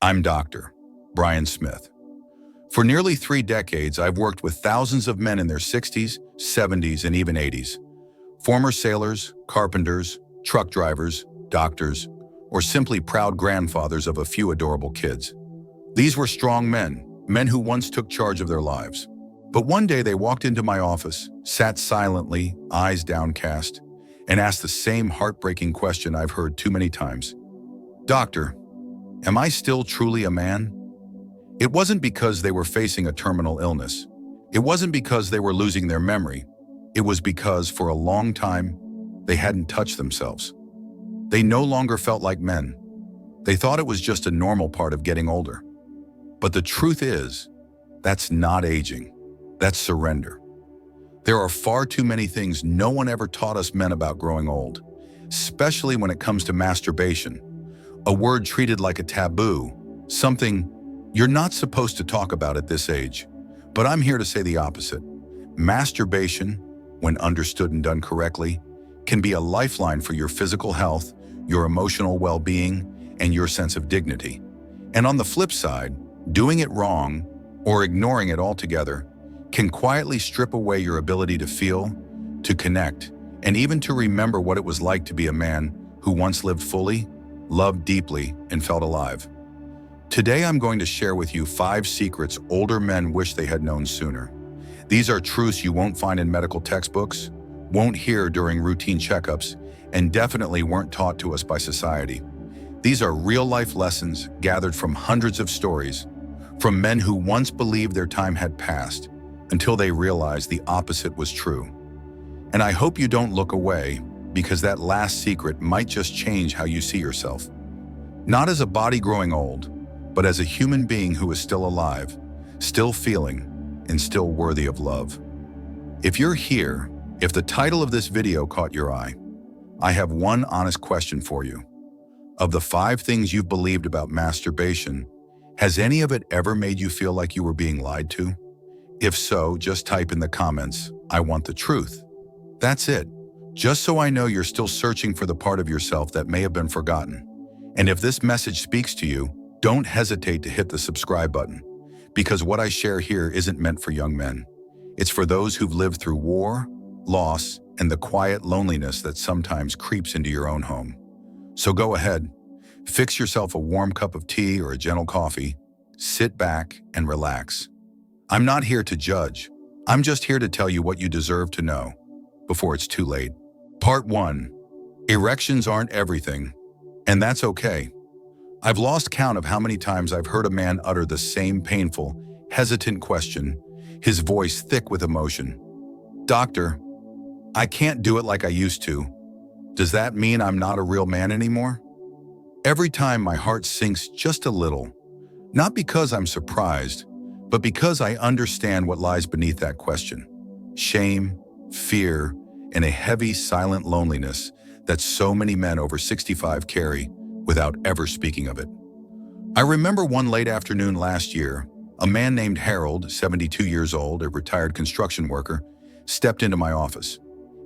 I'm Dr. Brian Smith. For nearly 3 decades, I've worked with thousands of men in their 60s, 70s, and even 80s. Former sailors, carpenters, truck drivers, doctors, or simply proud grandfathers of a few adorable kids. These were strong men who once took charge of their lives. But one day they walked into my office, sat silently, eyes downcast, and asked the same heartbreaking question I've heard too many times. Doctor, am I still truly a man? It wasn't because they were facing a terminal illness. It wasn't because they were losing their memory. It was because, for a long time, they hadn't touched themselves. They no longer felt like men. They thought it was just a normal part of getting older. But the truth is, that's not aging. That's surrender. There are far too many things no one ever taught us men about growing old, especially when it comes to masturbation, a word treated like a taboo, something you're not supposed to talk about at this age. But I'm here to say the opposite. Masturbation, when understood and done correctly, can be a lifeline for your physical health, your emotional well-being, and your sense of dignity. And on the flip side, doing it wrong or ignoring it altogether can quietly strip away your ability to feel, to connect, and even to remember what it was like to be a man who once lived fully, loved deeply, and felt alive. Today I'm going to share with you 5 secrets older men wish they had known sooner. These are truths you won't find in medical textbooks, won't hear during routine checkups, and definitely weren't taught to us by society. These are real-life lessons gathered from hundreds of stories, from men who once believed their time had passed, until they realized the opposite was true. And I hope you don't look away, because that last secret might just change how you see yourself. Not as a body growing old, but as a human being who is still alive, still feeling, and still worthy of love. If you're here, if the title of this video caught your eye, I have one honest question for you. Of the 5 things you've believed about masturbation, has any of it ever made you feel like you were being lied to? If so, just type in the comments, "I want the truth." That's it. Just so I know you're still searching for the part of yourself that may have been forgotten. And if this message speaks to you, don't hesitate to hit the subscribe button, because what I share here isn't meant for young men. It's for those who've lived through war, loss, and the quiet loneliness that sometimes creeps into your own home. So go ahead, fix yourself a warm cup of tea or a gentle coffee, sit back and relax. I'm not here to judge. I'm just here to tell you what you deserve to know before it's too late. Part 1. Erections aren't everything, and that's okay. I've lost count of how many times I've heard a man utter the same painful, hesitant question, his voice thick with emotion. Doctor, I can't do it like I used to. Does that mean I'm not a real man anymore? Every time my heart sinks just a little, not because I'm surprised, but because I understand what lies beneath that question. Shame, fear, and a heavy, silent loneliness that so many men over 65 carry without ever speaking of it. I remember one late afternoon last year, a man named Harold, 72 years old, a retired construction worker, stepped into my office.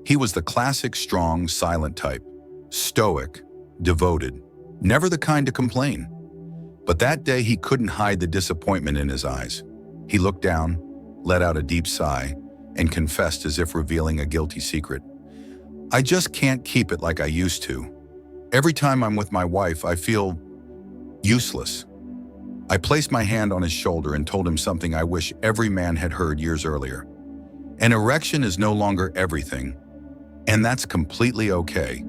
He was the classic strong, silent type, stoic, devoted, never the kind to complain. But that day he couldn't hide the disappointment in his eyes. He looked down, let out a deep sigh, and confessed as if revealing a guilty secret. I just can't keep it like I used to. Every time I'm with my wife, I feel useless. I placed my hand on his shoulder and told him something I wish every man had heard years earlier. An erection is no longer everything, and that's completely okay.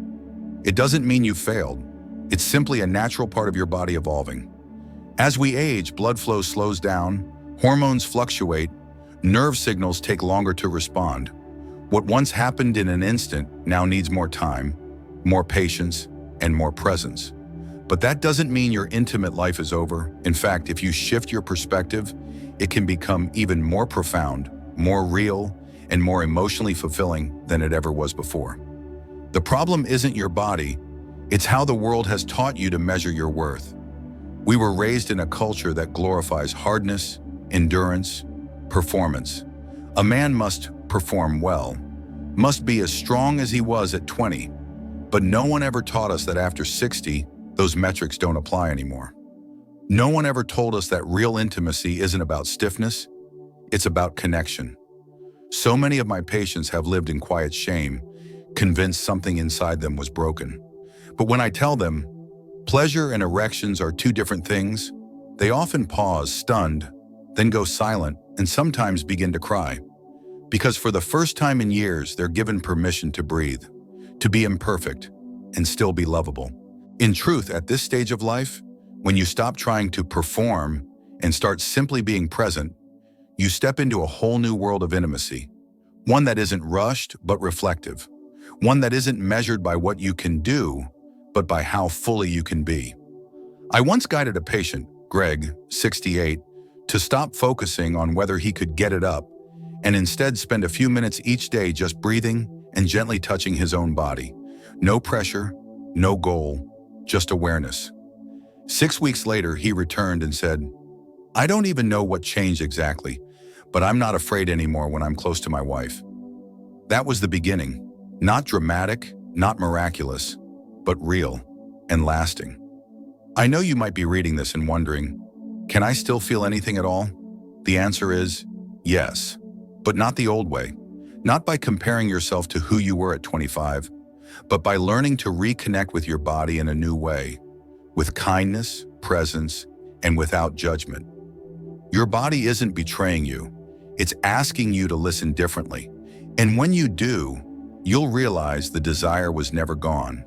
It doesn't mean you failed. It's simply a natural part of your body evolving. As we age, blood flow slows down, hormones fluctuate, nerve signals take longer to respond. What once happened in an instant now needs more time, more patience, and more presence. But that doesn't mean your intimate life is over. In fact, if you shift your perspective, it can become even more profound, more real, and more emotionally fulfilling than it ever was before. The problem isn't your body, it's how the world has taught you to measure your worth. We were raised in a culture that glorifies hardness, endurance, performance. A man must perform well, must be as strong as he was at 20. But no one ever taught us that after 60, those metrics don't apply anymore. No one ever told us that real intimacy isn't about stiffness, it's about connection. So many of my patients have lived in quiet shame, convinced something inside them was broken. But when I tell them, pleasure and erections are two different things, they often pause, stunned, then go silent, and sometimes begin to cry. Because for the first time in years, they're given permission to breathe, to be imperfect, and still be lovable. In truth, at this stage of life, when you stop trying to perform and start simply being present, you step into a whole new world of intimacy. One that isn't rushed, but reflective. One that isn't measured by what you can do, but by how fully you can be. I once guided a patient, Greg, 68, to stop focusing on whether he could get it up and instead spend a few minutes each day just breathing and gently touching his own body. No pressure, no goal, just awareness. 6 weeks later, he returned and said, "I don't even know what changed exactly, but I'm not afraid anymore when I'm close to my wife." That was the beginning. Not dramatic, not miraculous, but real and lasting. I know you might be reading this and wondering, can I still feel anything at all? The answer is yes, but not the old way. Not by comparing yourself to who you were at 25, but by learning to reconnect with your body in a new way, with kindness, presence, and without judgment. Your body isn't betraying you. It's asking you to listen differently. And when you do, you'll realize the desire was never gone.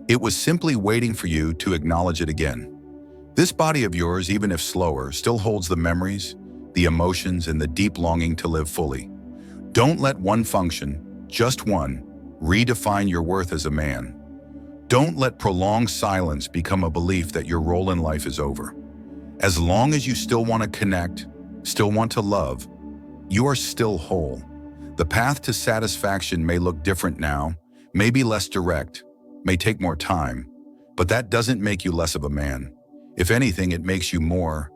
It was simply waiting for you to acknowledge it again. This body of yours, even if slower, still holds the memories, the emotions, and the deep longing to live fully. Don't let one function, just one, redefine your worth as a man. Don't let prolonged silence become a belief that your role in life is over. As long as you still want to connect, still want to love, you are still whole. The path to satisfaction may look different now, may be less direct, may take more time, but that doesn't make you less of a man. If anything, it makes you more,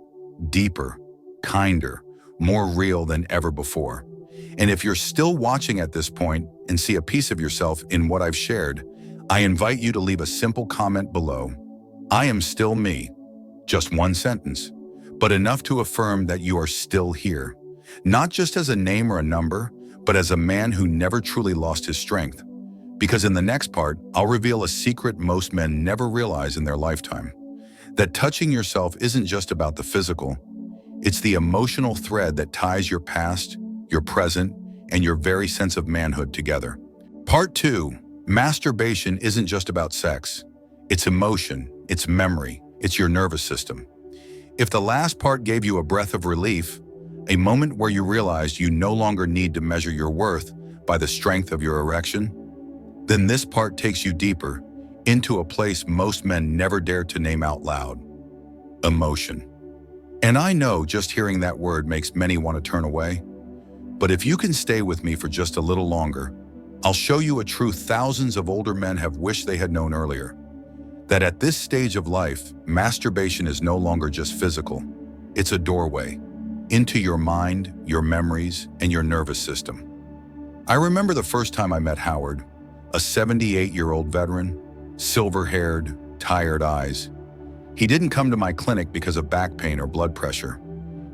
deeper, kinder, more real than ever before. And if you're still watching at this point and see a piece of yourself in what I've shared, I invite you to leave a simple comment below. I am still me. Just one sentence, but enough to affirm that you are still here. Not just as a name or a number, but as a man who never truly lost his strength. Because in the next part, I'll reveal a secret most men never realize in their lifetime. That touching yourself isn't just about the physical, it's the emotional thread that ties your past, your present, and your very sense of manhood together. Part 2, masturbation isn't just about sex. It's emotion, it's memory, it's your nervous system. If the last part gave you a breath of relief, a moment where you realized you no longer need to measure your worth by the strength of your erection, then this part takes you deeper into a place most men never dare to name out loud: emotion. And I know just hearing that word makes many want to turn away. But if you can stay with me for just a little longer, I'll show you a truth thousands of older men have wished they had known earlier. That at this stage of life, masturbation is no longer just physical. It's a doorway into your mind, your memories, and your nervous system. I remember the first time I met Howard, a 78-year-old veteran, silver-haired, tired eyes. He didn't come to my clinic because of back pain or blood pressure.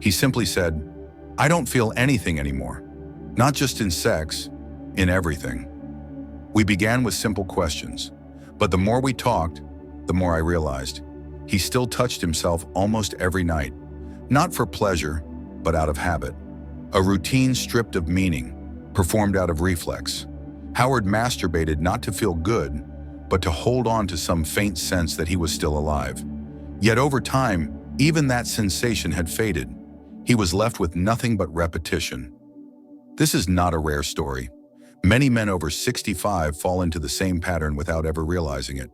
He simply said, "I don't feel anything anymore. Not just in sex, in everything." We began with simple questions, but the more we talked, the more I realized he still touched himself almost every night, not for pleasure, but out of habit. A routine stripped of meaning, performed out of reflex. Howard masturbated not to feel good, but to hold on to some faint sense that he was still alive. Yet over time, even that sensation had faded. He was left with nothing but repetition. This is not a rare story. Many men over 65 fall into the same pattern without ever realizing it.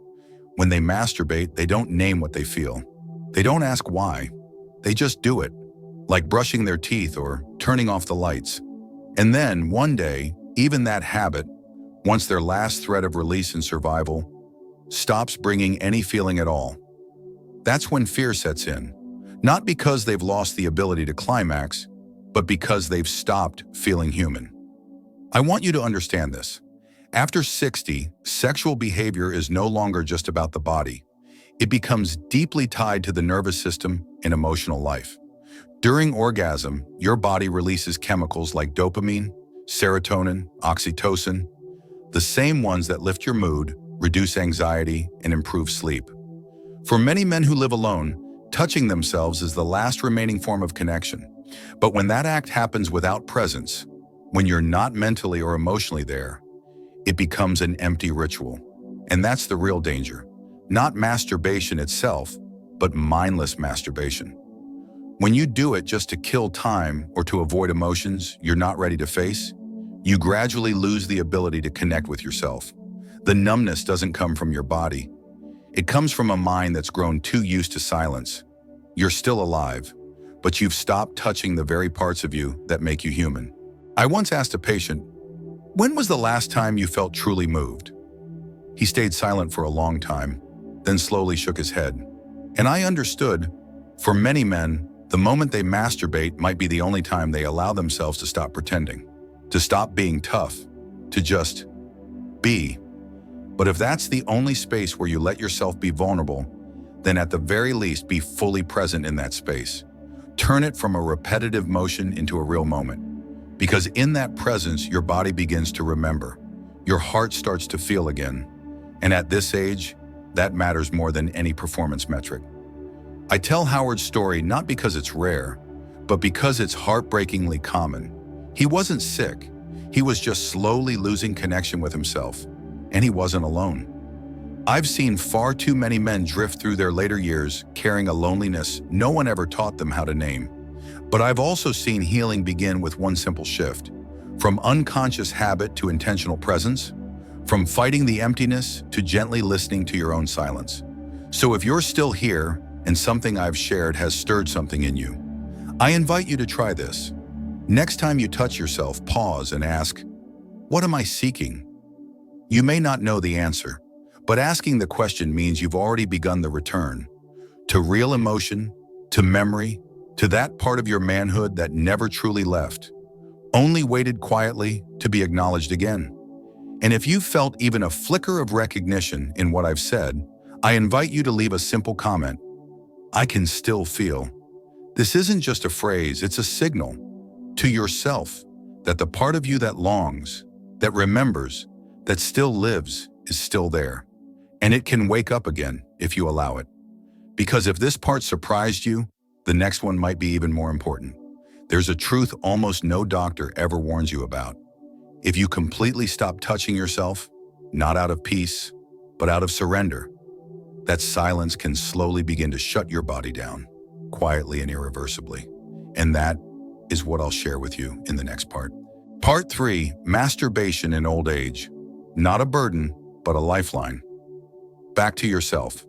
When they masturbate, they don't name what they feel. They don't ask why. They just do it, like brushing their teeth or turning off the lights. And then, one day, even that habit, once their last thread of release and survival, stops bringing any feeling at all. That's when fear sets in, not because they've lost the ability to climax, but because they've stopped feeling human. I want you to understand this. After 60, sexual behavior is no longer just about the body. It becomes deeply tied to the nervous system and emotional life. During orgasm, your body releases chemicals like dopamine, serotonin, oxytocin, the same ones that lift your mood, reduce anxiety, and improve sleep. For many men who live alone, touching themselves is the last remaining form of connection. But when that act happens without presence, when you're not mentally or emotionally there, it becomes an empty ritual. And that's the real danger. Not masturbation itself, but mindless masturbation. When you do it just to kill time or to avoid emotions you're not ready to face, you gradually lose the ability to connect with yourself. The numbness doesn't come from your body. It comes from a mind that's grown too used to silence. You're still alive, but you've stopped touching the very parts of you that make you human. I once asked a patient, "When was the last time you felt truly moved?" He stayed silent for a long time, then slowly shook his head. And I understood, for many men, the moment they masturbate might be the only time they allow themselves to stop pretending, to stop being tough, to just be. But if that's the only space where you let yourself be vulnerable, then at the very least be fully present in that space. Turn it from a repetitive motion into a real moment. Because in that presence, your body begins to remember. Your heart starts to feel again. And at this age, that matters more than any performance metric. I tell Howard's story not because it's rare, but because it's heartbreakingly common. He wasn't sick. He was just slowly losing connection with himself. And he wasn't alone. I've seen far too many men drift through their later years carrying a loneliness no one ever taught them how to name. But I've also seen healing begin with one simple shift. From unconscious habit to intentional presence. From fighting the emptiness to gently listening to your own silence. So if you're still here and something I've shared has stirred something in you, I invite you to try this. Next time you touch yourself, pause and ask, "What am I seeking?" You may not know the answer, but asking the question means you've already begun the return to real emotion, to memory, to that part of your manhood that never truly left, only waited quietly to be acknowledged again. And if you felt even a flicker of recognition in what I've said, I invite you to leave a simple comment. "I can still feel." This isn't just a phrase, it's a signal to yourself that the part of you that longs, that remembers, that still lives is still there. And it can wake up again if you allow it. Because if this part surprised you, the next one might be even more important. There's a truth almost no doctor ever warns you about. If you completely stop touching yourself, not out of peace, but out of surrender, that silence can slowly begin to shut your body down, quietly and irreversibly. And that is what I'll share with you in the next part. Part 3, masturbation in old age. Not a burden, but a lifeline. Back to yourself.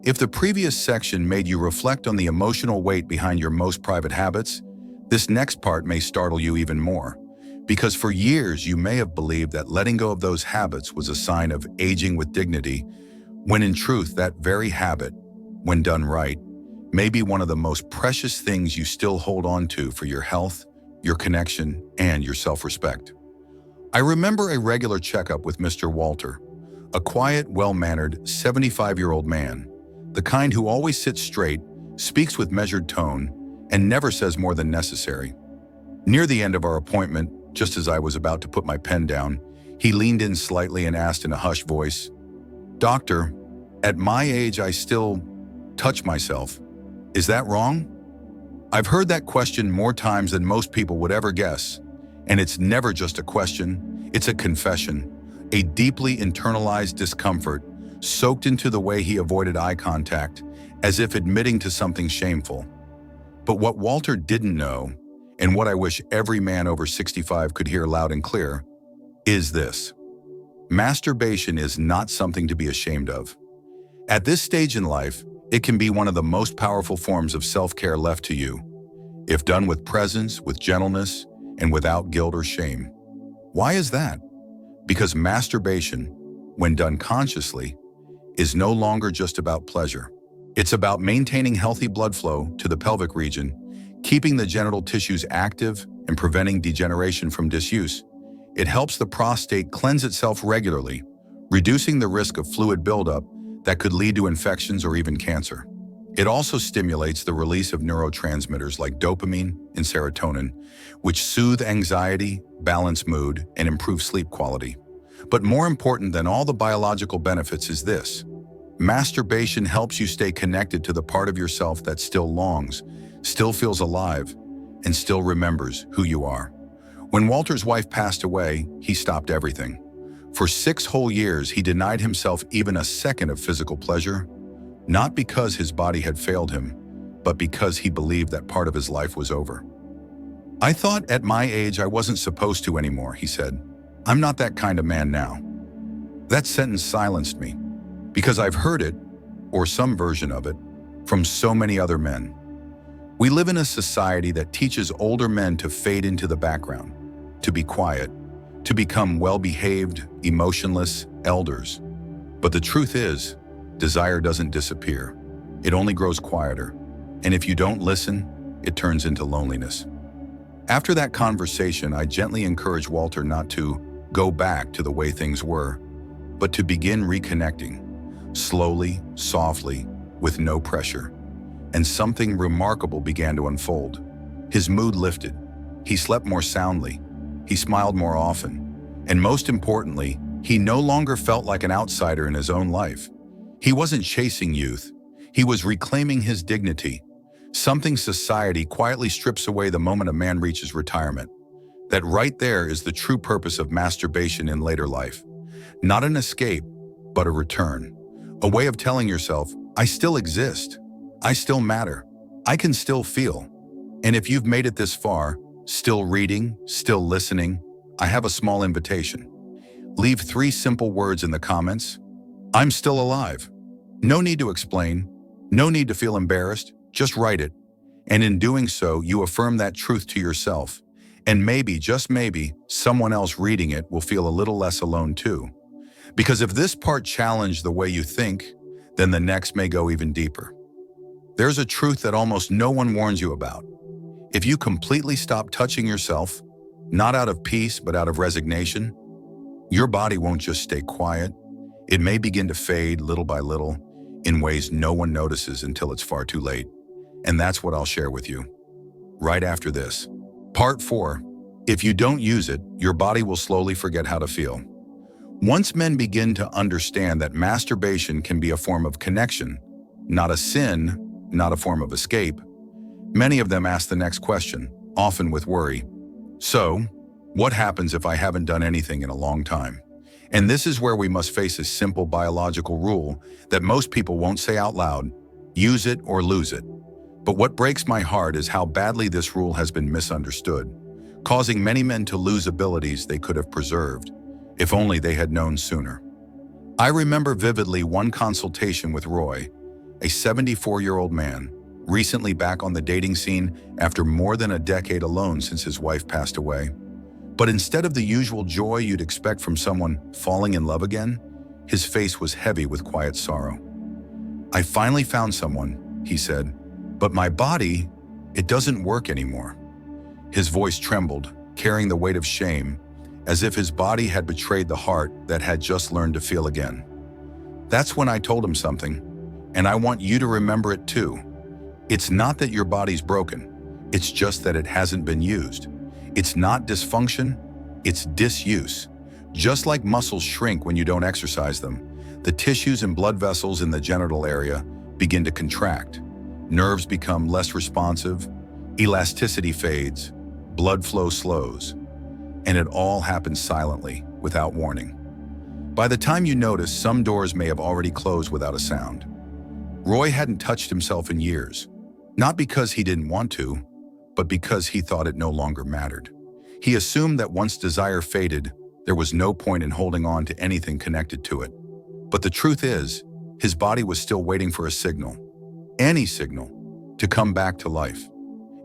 If the previous section made you reflect on the emotional weight behind your most private habits, this next part may startle you even more. Because for years you may have believed that letting go of those habits was a sign of aging with dignity, when in truth that very habit, when done right, may be one of the most precious things you still hold on to for your health, your connection, and your self-respect. I remember a regular checkup with Mr. Walter, a quiet, well-mannered, 75-year-old man, the kind who always sits straight, speaks with measured tone, and never says more than necessary. Near the end of our appointment, just as I was about to put my pen down, he leaned in slightly and asked in a hushed voice, "Doctor, at my age I still touch myself. Is that wrong?" I've heard that question more times than most people would ever guess. And it's never just a question, it's a confession, a deeply internalized discomfort soaked into the way he avoided eye contact, as if admitting to something shameful. But what Walter didn't know, and what I wish every man over 65 could hear loud and clear, is this. Masturbation is not something to be ashamed of. At this stage in life, it can be one of the most powerful forms of self-care left to you, if done with presence, with gentleness, and without guilt or shame. Why is that? Because masturbation, when done consciously, is no longer just about pleasure. It's about maintaining healthy blood flow to the pelvic region, keeping the genital tissues active, and preventing degeneration from disuse. It helps the prostate cleanse itself regularly, reducing the risk of fluid buildup that could lead to infections or even cancer. It also stimulates the release of neurotransmitters like dopamine and serotonin, which soothe anxiety, balance mood, and improve sleep quality. But more important than all the biological benefits is this: masturbation helps you stay connected to the part of yourself that still longs, still feels alive, and still remembers who you are. When Walter's wife passed away, he stopped everything. For 6 whole years, he denied himself even a second of physical pleasure, not because his body had failed him, but because he believed that part of his life was over. "I thought at my age I wasn't supposed to anymore," he said. "I'm not that kind of man now." That sentence silenced me, because I've heard it, or some version of it, from so many other men. We live in a society that teaches older men to fade into the background, to be quiet, to become well-behaved, emotionless elders. But the truth is, desire doesn't disappear. It only grows quieter. And if you don't listen, it turns into loneliness. After that conversation, I gently encouraged Walter not to go back to the way things were, but to begin reconnecting, slowly, softly, with no pressure. And something remarkable began to unfold. His mood lifted. He slept more soundly. He smiled more often. And most importantly, he no longer felt like an outsider in his own life. He wasn't chasing youth. He was reclaiming his dignity, something society quietly strips away the moment a man reaches retirement. That right there is the true purpose of masturbation in later life. Not an escape, but a return. A way of telling yourself, I still exist. I still matter. I can still feel. And if you've made it this far, still reading, still listening, I have a small invitation. Leave 3 simple words in the comments. I'm still alive. No need to explain. No need to feel embarrassed. Just write it. And in doing so, you affirm that truth to yourself. And maybe, just maybe, someone else reading it will feel a little less alone too. Because if this part challenged the way you think, then the next may go even deeper. There's a truth that almost no one warns you about. If you completely stop touching yourself, not out of peace but out of resignation, your body won't just stay quiet. It may begin to fade little by little in ways no one notices until it's far too late. And that's what I'll share with you right after this. Part 4. If you don't use it, your body will slowly forget how to feel. Once men begin to understand that masturbation can be a form of connection, not a sin, not a form of escape, many of them ask the next question, often with worry. So, what happens if I haven't done anything in a long time? And this is where we must face a simple biological rule that most people won't say out loud: use it or lose it. But what breaks my heart is how badly this rule has been misunderstood, causing many men to lose abilities they could have preserved, if only they had known sooner. I remember vividly one consultation with Roy, a 74-year-old man, recently back on the dating scene after more than a decade alone since his wife passed away. But instead of the usual joy you'd expect from someone falling in love again, his face was heavy with quiet sorrow. "I finally found someone," he said, "but my body, it doesn't work anymore." His voice trembled, carrying the weight of shame, as if his body had betrayed the heart that had just learned to feel again. That's when I told him something, and I want you to remember it too. It's not that your body's broken, it's just that it hasn't been used. It's not dysfunction, it's disuse. Just like muscles shrink when you don't exercise them, the tissues and blood vessels in the genital area begin to contract. Nerves become less responsive, elasticity fades, blood flow slows, and it all happens silently, without warning. By the time you notice, some doors may have already closed without a sound. Roy hadn't touched himself in years, not because he didn't want to, but because he thought it no longer mattered. He assumed that once desire faded, there was no point in holding on to anything connected to it. But the truth is, his body was still waiting for a signal, any signal, to come back to life.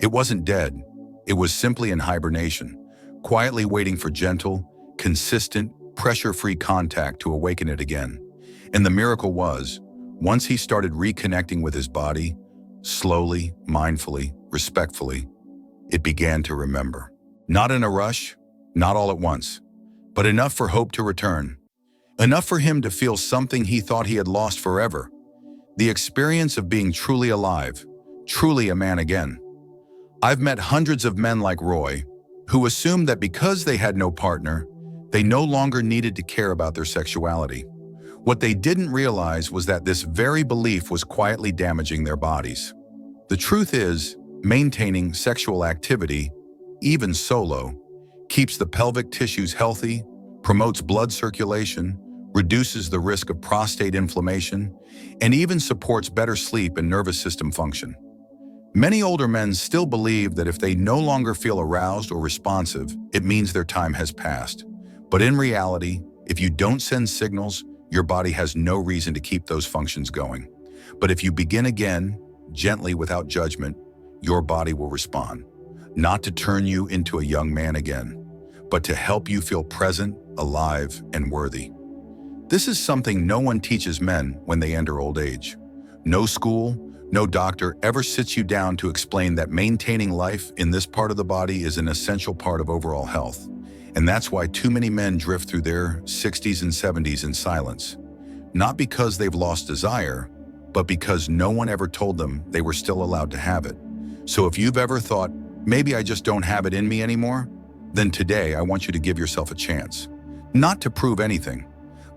It wasn't dead, it was simply in hibernation, quietly waiting for gentle, consistent, pressure-free contact to awaken it again. And the miracle was, once he started reconnecting with his body, slowly, mindfully, respectfully, it began to remember. Not in a rush, not all at once, but enough for hope to return. Enough for him to feel something he thought he had lost forever. The experience of being truly alive, truly a man again. I've met hundreds of men like Roy, who assumed that because they had no partner, they no longer needed to care about their sexuality. What they didn't realize was that this very belief was quietly damaging their bodies. The truth is, maintaining sexual activity, even solo, keeps the pelvic tissues healthy, promotes blood circulation, reduces the risk of prostate inflammation, and even supports better sleep and nervous system function. Many older men still believe that if they no longer feel aroused or responsive, it means their time has passed. But in reality, if you don't send signals, your body has no reason to keep those functions going. But if you begin again, gently without judgment, your body will respond. Not to turn you into a young man again, but to help you feel present, alive, and worthy. This is something no one teaches men when they enter old age. No school, no doctor ever sits you down to explain that maintaining life in this part of the body is an essential part of overall health. And that's why too many men drift through their 60s and 70s in silence. Not because they've lost desire, but because no one ever told them they were still allowed to have it. So if you've ever thought, maybe I just don't have it in me anymore, then today I want you to give yourself a chance. Not to prove anything,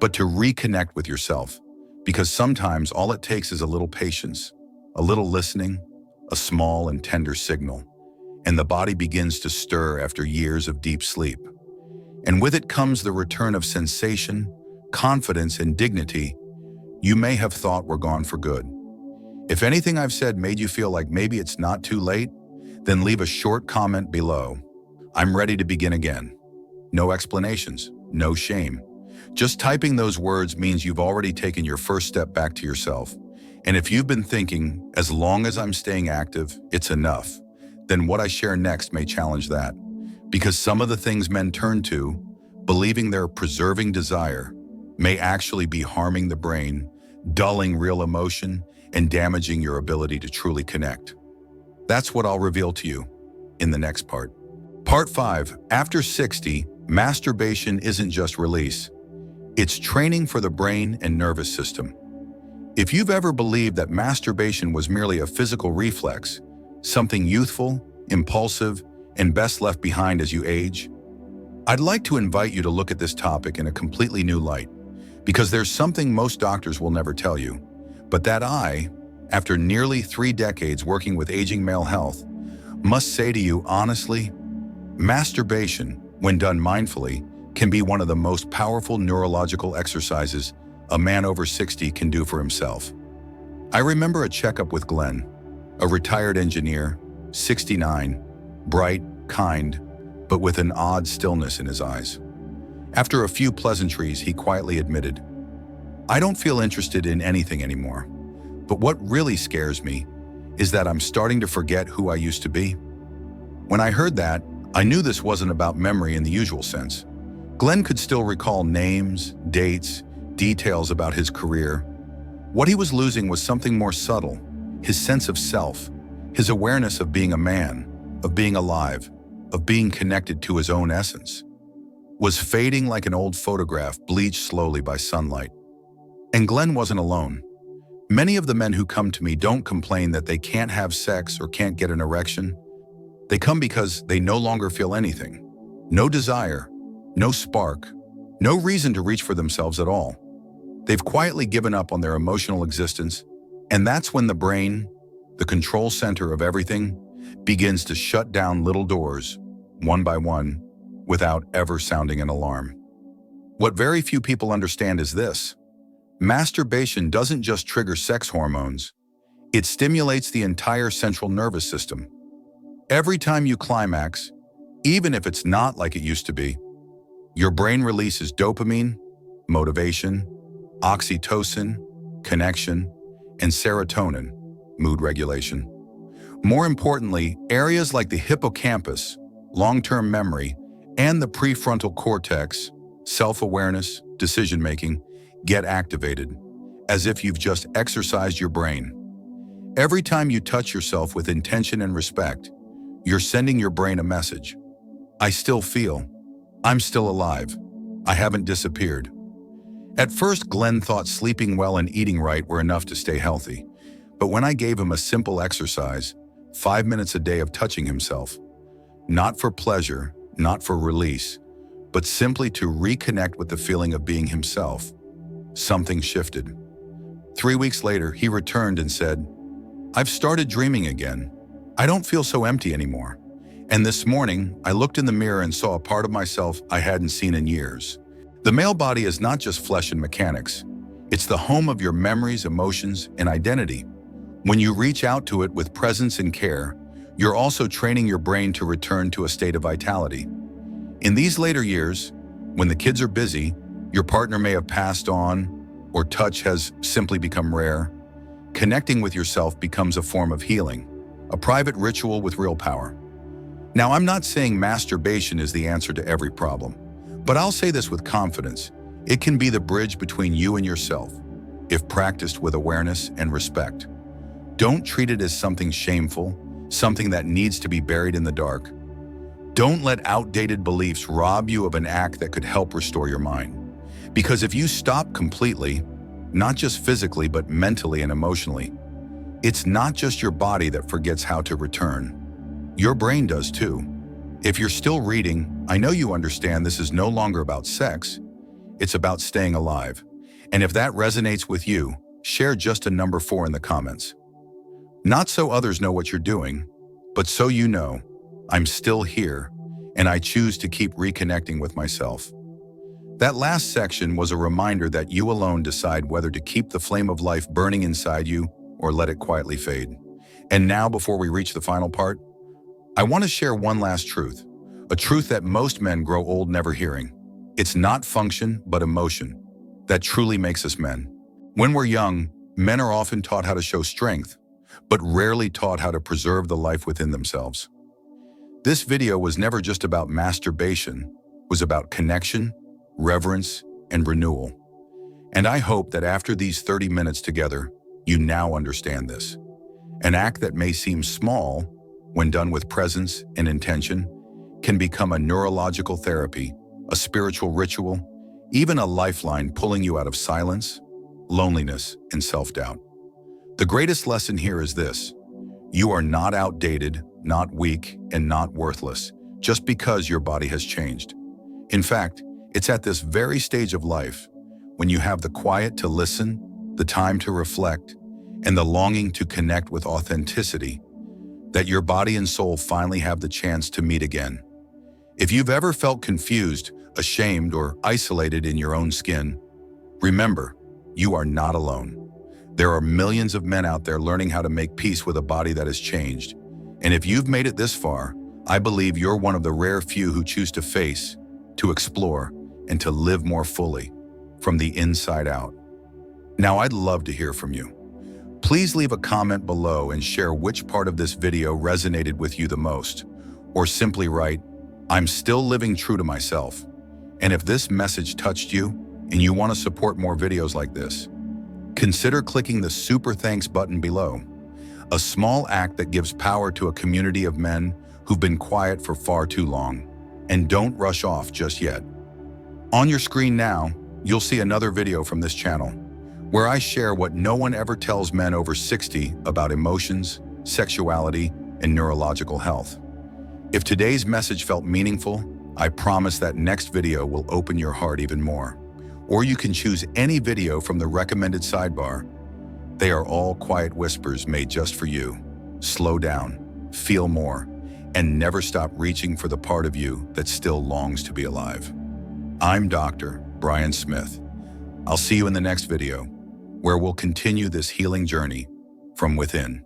but to reconnect with yourself. Because sometimes all it takes is a little patience, a little listening, a small and tender signal, and the body begins to stir after years of deep sleep. And with it comes the return of sensation, confidence, and dignity you may have thought were gone for good. If anything I've said made you feel like maybe it's not too late, then leave a short comment below. I'm ready to begin again. No explanations, no shame. Just typing those words means you've already taken your first step back to yourself. And if you've been thinking, as long as I'm staying active, it's enough, then what I share next may challenge that. Because some of the things men turn to, believing they're preserving desire, may actually be harming the brain, dulling real emotion, and damaging your ability to truly connect. That's what I'll reveal to you in the next part. Part 5, after 60, masturbation isn't just release. It's training for the brain and nervous system. If you've ever believed that masturbation was merely a physical reflex, something youthful, impulsive, and best left behind as you age, I'd like to invite you to look at this topic in a completely new light, because there's something most doctors will never tell you, but that I, after nearly 3 decades working with aging male health, must say to you honestly, masturbation, when done mindfully, can be one of the most powerful neurological exercises a man over 60 can do for himself. I remember a checkup with Glenn, a retired engineer, 69, bright, kind, but with an odd stillness in his eyes. After a few pleasantries, he quietly admitted, "I don't feel interested in anything anymore. But what really scares me is that I'm starting to forget who I used to be." When I heard that, I knew this wasn't about memory in the usual sense. Glenn could still recall names, dates, details about his career. What he was losing was something more subtle, his sense of self, his awareness of being a man, of being alive, of being connected to his own essence, was fading like an old photograph bleached slowly by sunlight. And Glenn wasn't alone. Many of the men who come to me don't complain that they can't have sex or can't get an erection. They come because they no longer feel anything. No desire, no spark, no reason to reach for themselves at all. They've quietly given up on their emotional existence, and that's when the brain, the control center of everything, begins to shut down little doors, one by one, without ever sounding an alarm. What very few people understand is this: masturbation doesn't just trigger sex hormones, it stimulates the entire central nervous system. Every time you climax, even if it's not like it used to be, your brain releases dopamine, motivation, oxytocin, connection, and serotonin, mood regulation. More importantly, areas like the hippocampus, long-term memory, and the prefrontal cortex, self-awareness, decision-making, get activated, as if you've just exercised your brain. Every time you touch yourself with intention and respect, you're sending your brain a message. I still feel. I'm still alive. I haven't disappeared. At first, Glenn thought sleeping well and eating right were enough to stay healthy. But when I gave him a simple exercise, 5 minutes a day of touching himself, not for pleasure, not for release, but simply to reconnect with the feeling of being himself, something shifted. 3 weeks later, he returned and said, "I've started dreaming again. I don't feel so empty anymore. And this morning, I looked in the mirror and saw a part of myself I hadn't seen in years." The male body is not just flesh and mechanics. It's the home of your memories, emotions, and identity. When you reach out to it with presence and care, you're also training your brain to return to a state of vitality. In these later years, when the kids are busy, your partner may have passed on, or touch has simply become rare, connecting with yourself becomes a form of healing, a private ritual with real power. Now, I'm not saying masturbation is the answer to every problem, but I'll say this with confidence: it can be the bridge between you and yourself, if practiced with awareness and respect. Don't treat it as something shameful, something that needs to be buried in the dark. Don't let outdated beliefs rob you of an act that could help restore your mind. Because if you stop completely, not just physically but mentally and emotionally, it's not just your body that forgets how to return. Your brain does too. If you're still reading, I know you understand this is no longer about sex. It's about staying alive. And if that resonates with you, share just a number 4 in the comments. Not so others know what you're doing, but so you know, I'm still here, and I choose to keep reconnecting with myself. That last section was a reminder that you alone decide whether to keep the flame of life burning inside you or let it quietly fade. And now, before we reach the final part, I want to share one last truth, a truth that most men grow old never hearing. It's not function, but emotion that truly makes us men. When we're young, men are often taught how to show strength, but rarely taught how to preserve the life within themselves. This video was never just about masturbation, it was about connection, reverence, and renewal. And I hope that after these 30 minutes together, you now understand this. An act that may seem small, when done with presence and intention, can become a neurological therapy, a spiritual ritual, even a lifeline pulling you out of silence, loneliness, and self-doubt. The greatest lesson here is this: you are not outdated, not weak, and not worthless, just because your body has changed. In fact, it's at this very stage of life, when you have the quiet to listen, the time to reflect, and the longing to connect with authenticity, that your body and soul finally have the chance to meet again. If you've ever felt confused, ashamed, or isolated in your own skin, remember, you are not alone. There are millions of men out there learning how to make peace with a body that has changed. And if you've made it this far, I believe you're one of the rare few who choose to face, to explore, and to live more fully, from the inside out. Now, I'd love to hear from you. Please leave a comment below and share which part of this video resonated with you the most, or simply write, "I'm still living true to myself." And if this message touched you and you want to support more videos like this, consider clicking the super thanks button below, a small act that gives power to a community of men who've been quiet for far too long. And don't rush off just yet. On your screen now, you'll see another video from this channel, where I share what no one ever tells men over 60 about emotions, sexuality, and neurological health. If today's message felt meaningful, I promise that next video will open your heart even more. Or you can choose any video from the recommended sidebar. They are all quiet whispers made just for you. Slow down, feel more, and never stop reaching for the part of you that still longs to be alive. I'm Dr. Brian Smith. I'll see you in the next video, where we'll continue this healing journey from within.